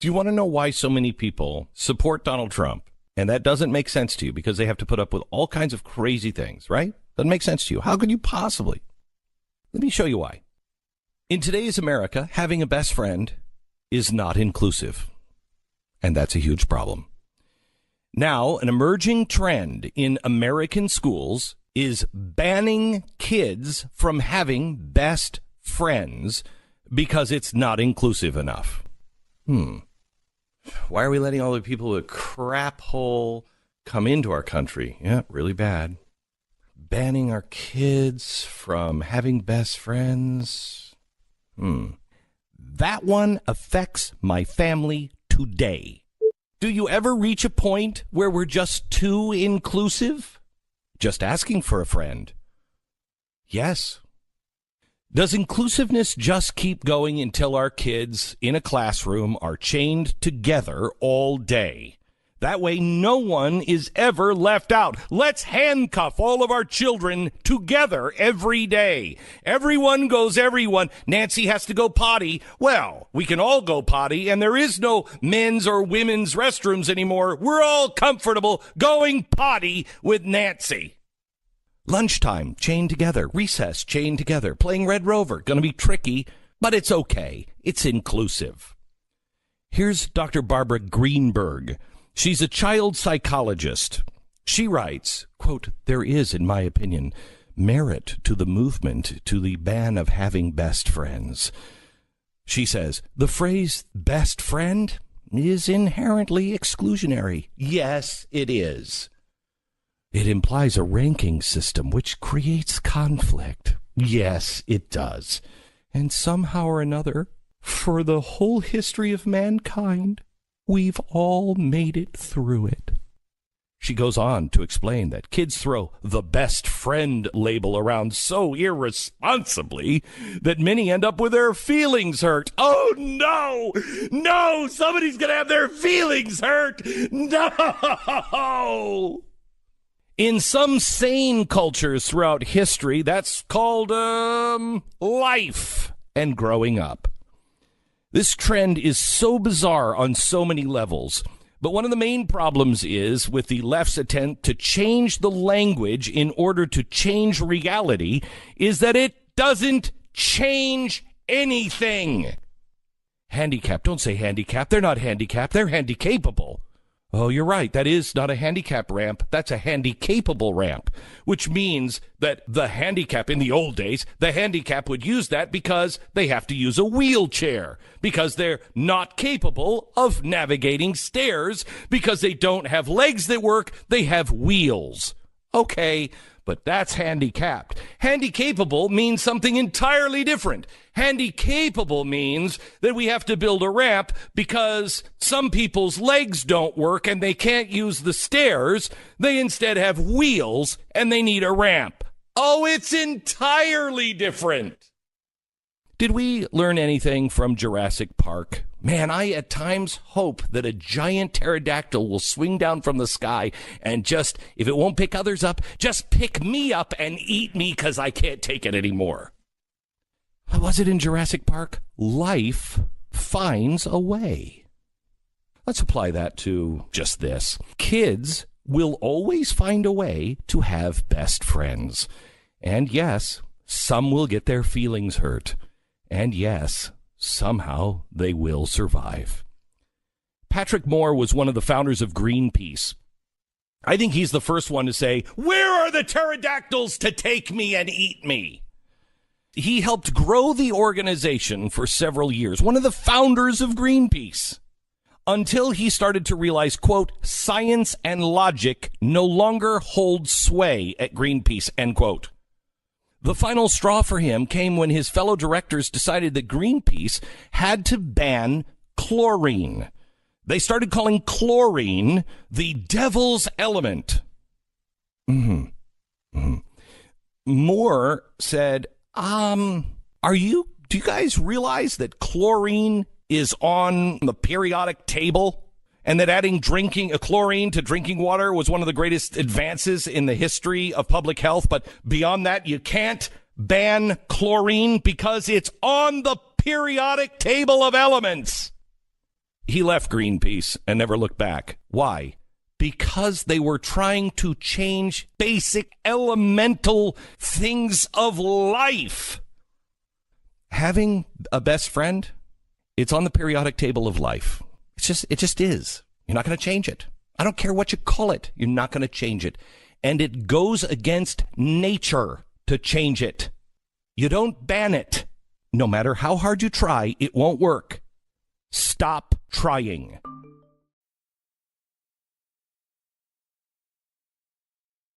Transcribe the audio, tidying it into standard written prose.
Do you want to know why so many people support Donald Trump? And that doesn't make sense to you because they have to put up with all kinds of crazy things, right? Doesn't make sense to you. How could you possibly? Let me show you why. In today's America, having a best friend is not inclusive. And that's a huge problem. Now, an emerging trend in American schools is banning kids from having best friends because it's not inclusive enough. Why are we letting all the people with a crap hole come into our country? Yeah, really bad. Banning our kids from having best friends. That one affects my family today. Do you ever reach a point where we're just too inclusive? Just asking for a friend. Yes. Does inclusiveness just keep going until our kids in a classroom are chained together all day? That way no one is ever left out. Let's handcuff all of our children together every day. Everyone goes everyone. Nancy has to go potty. Well, we can all go potty, and there is no men's or women's restrooms anymore. We're all comfortable going potty with Nancy. Lunchtime, chained together. Recess, chained together. Playing Red Rover. Going to be tricky, but it's okay. It's inclusive. Here's Dr. Barbara Greenberg. She's a child psychologist. She writes, quote, "There is, in my opinion, merit to the movement to the ban of having best friends." She says, the phrase best friend is inherently exclusionary. Yes, it is. It implies a ranking system which creates conflict. Yes, it does. And somehow or another, for the whole history of mankind, we've all made it through it. She goes on to explain that kids throw the best friend label around so irresponsibly that many end up with their feelings hurt. Oh, no! No! Somebody's going to have their feelings hurt! No! In some sane cultures throughout history, that's called, life and growing up. This trend is so bizarre on so many levels. But one of the main problems is with the left's attempt to change the language in order to change reality is that it doesn't change anything. Handicap. Don't say handicap. They're not handicapped. They're handy-capable. Oh, you're right. That is not a handicap ramp. That's a handy-capable ramp, which means that the handicap in the old days, the handicap would use that because they have to use a wheelchair, because they're not capable of navigating stairs, because they don't have legs that work. They have wheels. Okay, but that's handicapped. Handy-capable means something entirely different. Handy-capable means that we have to build a ramp because some people's legs don't work and they can't use the stairs. They instead have wheels and they need a ramp. Oh, it's entirely different. Did we learn anything from Jurassic Park? Man, I at times hope that a giant pterodactyl will swing down from the sky and just, if it won't pick others up, just pick me up and eat me because I can't take it anymore. What was it in Jurassic Park? Life finds a way. Let's apply that to just this. Kids will always find a way to have best friends. And yes, some will get their feelings hurt. And yes, somehow they will survive. Patrick Moore was one of the founders of Greenpeace. I think he's the first one to say, "Where are the pterodactyls to take me and eat me?" He helped grow the organization for several years, one of the founders of Greenpeace, until he started to realize, quote, "science and logic no longer hold sway at Greenpeace," end quote. The final straw for him came when his fellow directors decided that Greenpeace had to ban chlorine. They started calling chlorine the devil's element. Moore said, do you guys realize that chlorine is on the periodic table? And that adding chlorine to drinking water was one of the greatest advances in the history of public health. But beyond that, you can't ban chlorine because it's on the periodic table of elements. He left Greenpeace and never looked back. Why? Because they were trying to change basic elemental things of life. Having a best friend, it's on the periodic table of life. It just is. You're not going to change it. I don't care what you call it. You're not going to change it. And it goes against nature to change it. You don't ban it. No matter how hard you try, it won't work. Stop trying.